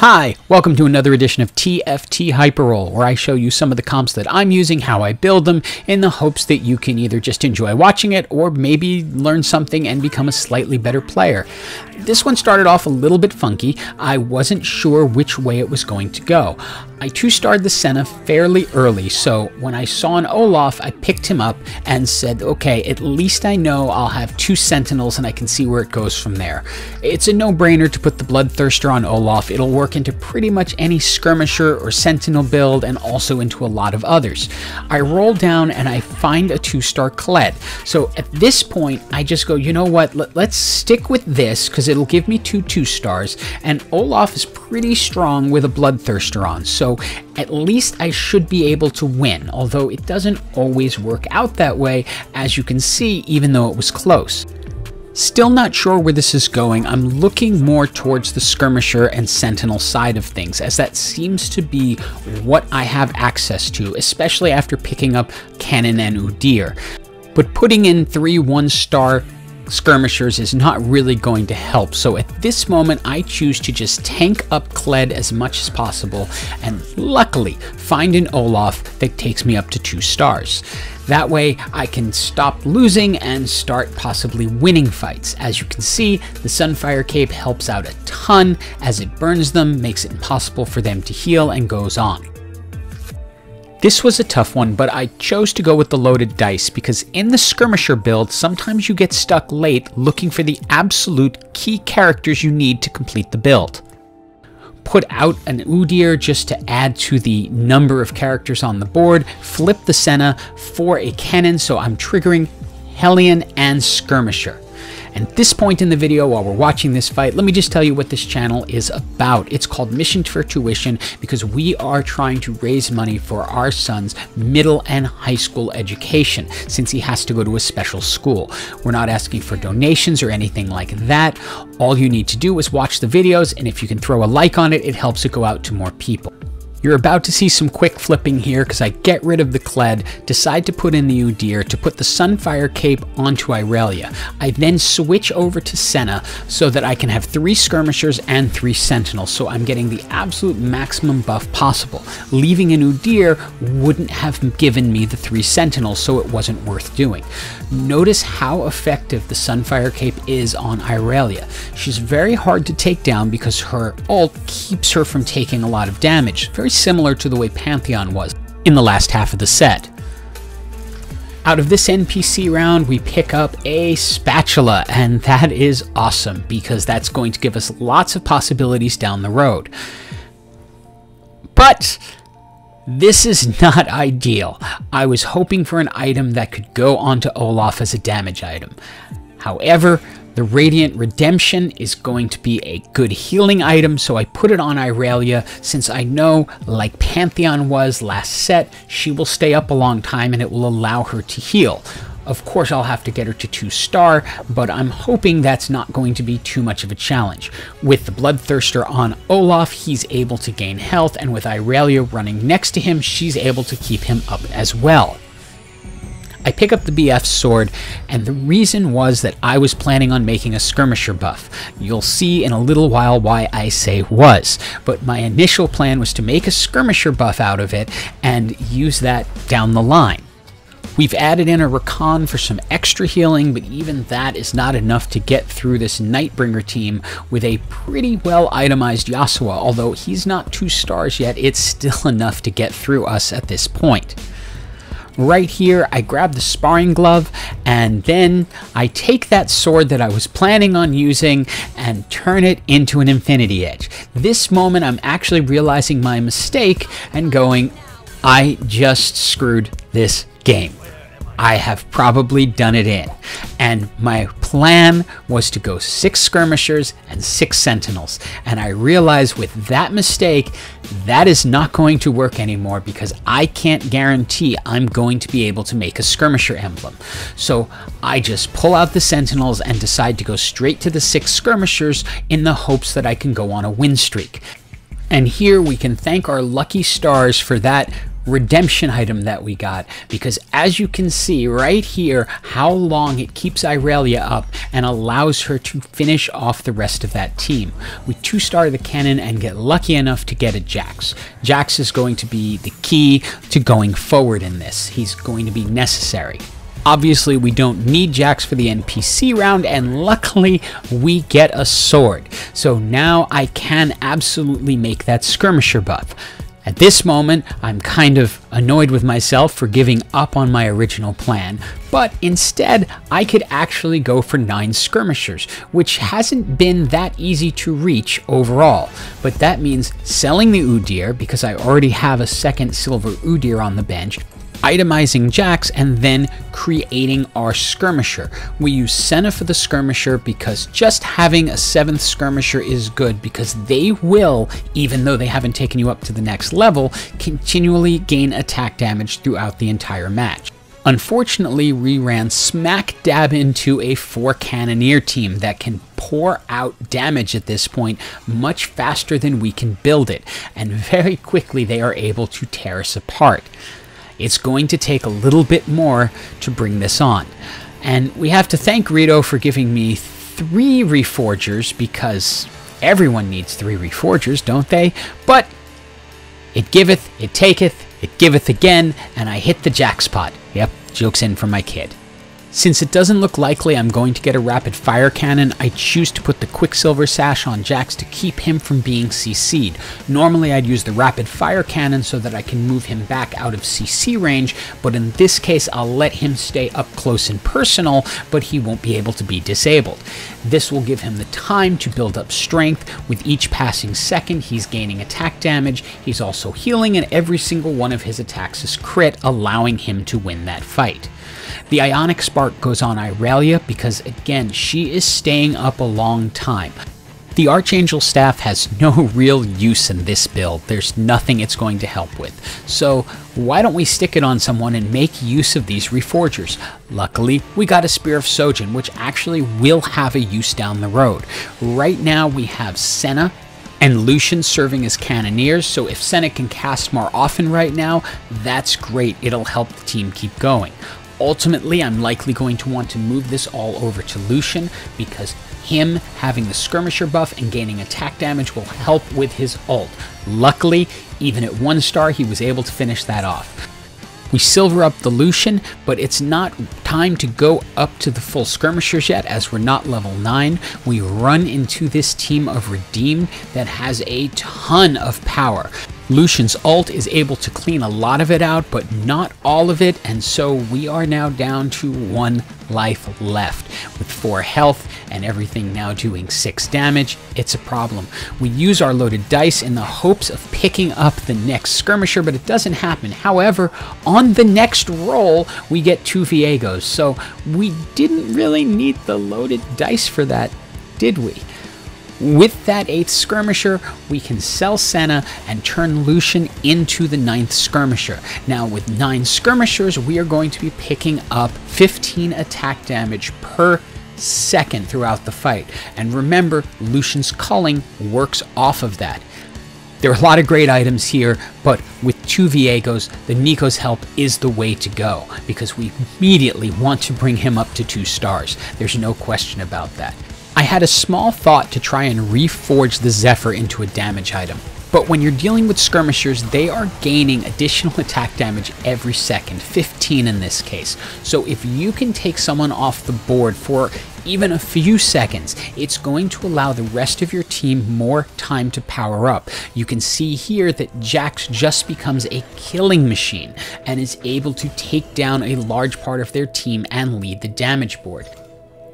Hi, welcome to another edition of TFT Hyperroll, where I show you some of the comps that I'm using, how I build them, in the hopes that you can either just enjoy watching it or maybe learn something and become a slightly better player. This one started off a little bit funky. I wasn't sure which way it was going to go. I 2-starred the Senna fairly early, so when I saw an Olaf, I picked him up and said, okay, at least I know I'll have 2 Sentinels and I can see where it goes from there. It's a no-brainer to put the Bloodthirster on Olaf. It'll work into pretty much any Skirmisher or Sentinel build and also into a lot of others. I roll down and I find a 2-star Kled. So at this point, I just go, you know what, let's stick with this because it'll give me 2 2-stars, and Olaf is pretty strong with a Bloodthirster on, so at least I should be able to win, although it doesn't always work out that way, as you can see, even though it was close. Still not sure where this is going. I'm looking more towards the Skirmisher and Sentinel side of things, as that seems to be what I have access to, especially after picking up Cannon and Udyr. But putting in 3 1-star Skirmishers is not really going to help, so at this moment I choose to just tank up Kled as much as possible and luckily find an Olaf that takes me up to 2 stars. That way I can stop losing and start possibly winning fights. As you can see, the Sunfire Cape helps out a ton as it burns them, makes it impossible for them to heal, and goes on. This was a tough one, but I chose to go with the loaded dice because in the Skirmisher build, sometimes you get stuck late looking for the absolute key characters you need to complete the build. Put out an Udyr just to add to the number of characters on the board, flip the Senna for a cannon, so I'm triggering Hellion and Skirmisher. And at this point in the video, while we're watching this fight, let me just tell you what this channel is about. It's called Mission4Tution because we are trying to raise money for our son's middle and high school education, since he has to go to a special school. We're not asking for donations or anything like that. All you need to do is watch the videos, and if you can throw a like on it, it helps it go out to more people. You're about to see some quick flipping here because I get rid of the Kled, decide to put in the Udyr to put the Sunfire Cape onto Irelia. I then switch over to Senna so that I can have 3 Skirmishers and 3 Sentinels, so I'm getting the absolute maximum buff possible. Leaving an Udyr wouldn't have given me the 3 Sentinels, so it wasn't worth doing. Notice how effective the Sunfire Cape is on Irelia. She's very hard to take down because her ult keeps her from taking a lot of damage. Very similar to the way Pantheon was in the last half of the set. Out of this NPC round, we pick up a spatula, and that is awesome because that's going to give us lots of possibilities down the road. But this is not ideal. I was hoping for an item that could go onto Olaf as a damage item. However, the Radiant Redemption is going to be a good healing item, so I put it on Irelia since I know, like Pantheon was last set, she will stay up a long time and it will allow her to heal. Of course, I'll have to get her to 2-star, but I'm hoping that's not going to be too much of a challenge. With the Bloodthirster on Olaf, he's able to gain health, and with Irelia running next to him, she's able to keep him up as well. I pick up the BF sword, and the reason was that I was planning on making a Skirmisher buff. You'll see in a little while why I say was, but my initial plan was to make a Skirmisher buff out of it and use that down the line. We've added in a Rakan for some extra healing, but even that is not enough to get through this Nightbringer team with a pretty well itemized Yasuo. Although he's not 2 stars yet, it's still enough to get through us at this point. Right here, I grab the sparring glove, and then I take that sword that I was planning on using and turn it into an Infinity Edge. This moment, I'm actually realizing my mistake and going, I just screwed this game. I have probably done it in. And my plan was to go 6 Skirmishers and 6 Sentinels. And I realized with that mistake, that is not going to work anymore because I can't guarantee I'm going to be able to make a Skirmisher emblem. So I just pull out the Sentinels and decide to go straight to the 6 Skirmishers in the hopes that I can go on a win streak. And here we can thank our lucky stars for that redemption item that we got, because as you can see right here how long it keeps Irelia up and allows her to finish off the rest of that team. We 2-star the cannon and get lucky enough to get a Jax. Jax is going to be the key to going forward in this. He's going to be necessary. Obviously, we don't need Jax for the NPC round, and luckily, we get a sword. So now I can absolutely make that Skirmisher buff. At this moment, I'm kind of annoyed with myself for giving up on my original plan, but instead, I could actually go for 9 Skirmishers, which hasn't been that easy to reach overall. But that means selling the Udyr, because I already have a second silver Udyr on the bench, itemizing Jax, and then creating our Skirmisher. We use Senna for the Skirmisher because just having a 7th Skirmisher is good, because they will, even though they haven't taken you up to the next level, continually gain attack damage throughout the entire match. Unfortunately, we ran smack dab into a 4 Cannoneer team that can pour out damage at this point much faster than we can build it, and very quickly they are able to tear us apart. It's going to take a little bit more to bring this on. And we have to thank Rito for giving me 3 Reforgers, because everyone needs 3 Reforgers, don't they? But it giveth, it taketh, it giveth again, and I hit the jackpot. Yep, joke's in from my kid. Since it doesn't look likely I'm going to get a rapid fire cannon, I choose to put the Quicksilver Sash on Jax to keep him from being CC'd. Normally I'd use the rapid fire cannon so that I can move him back out of CC range, but in this case I'll let him stay up close and personal, but he won't be able to be disabled. This will give him the time to build up strength. With each passing second he's gaining attack damage, he's also healing, and every single one of his attacks is crit, allowing him to win that fight. The Ionic Spark goes on Irelia because, again, she is staying up a long time. The Archangel Staff has no real use in this build. There's nothing it's going to help with. So why don't we stick it on someone and make use of these Reforgers? Luckily, we got a Spear of Sojin, which actually will have a use down the road. Right now, we have Senna and Lucian serving as Cannoneers, so if Senna can cast more often right now, that's great. It'll help the team keep going. Ultimately, I'm likely going to want to move this all over to Lucian, because him having the Skirmisher buff and gaining attack damage will help with his ult. Luckily, even at 1 star, he was able to finish that off. We silver up the Lucian, but it's not time to go up to the full Skirmishers yet, as we're not level 9. We run into this team of Redeemed that has a ton of power. Lucian's ult is able to clean a lot of it out, but not all of it, and so we are now down to 1 life left. With 4 health and everything now doing 6 damage, it's a problem. We use our loaded dice in the hopes of picking up the next Skirmisher, but it doesn't happen. However, on the next roll, we get 2 Viegos, so we didn't really need the loaded dice for that, did we? With that 8th Skirmisher, we can sell Senna and turn Lucian into the 9th Skirmisher. Now, with 9 Skirmishers, we are going to be picking up 15 attack damage per second throughout the fight. And remember, Lucian's culling works off of that. There are a lot of great items here, but with 2 Viegos, the Nico's help is the way to go, because we immediately want to bring him up to 2 stars. There's no question about that. I had a small thought to try and reforge the Zephyr into a damage item, but when you're dealing with Skirmishers, they are gaining additional attack damage every second, 15 in this case. So if you can take someone off the board for even a few seconds, it's going to allow the rest of your team more time to power up. You can see here that Jax just becomes a killing machine and is able to take down a large part of their team and lead the damage board.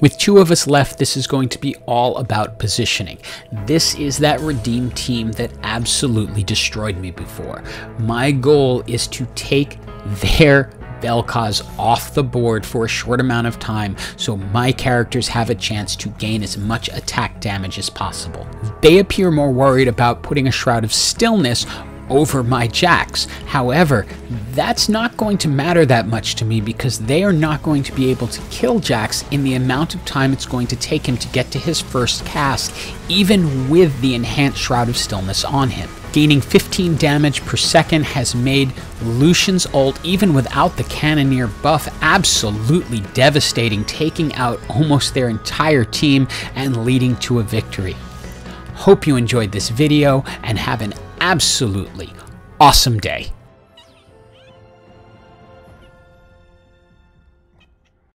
With 2 of us left, this is going to be all about positioning. This is that Redeemed team that absolutely destroyed me before. My goal is to take their Vel'Koz off the board for a short amount of time so my characters have a chance to gain as much attack damage as possible. They appear more worried about putting a Shroud of Stillness over my Jax. However, that's not going to matter that much to me because they are not going to be able to kill Jax in the amount of time it's going to take him to get to his first cast, even with the enhanced Shroud of Stillness on him. Gaining 15 damage per second has made Lucian's ult, even without the Cannoneer buff, absolutely devastating, taking out almost their entire team and leading to a victory. Hope you enjoyed this video and have an absolutely awesome day.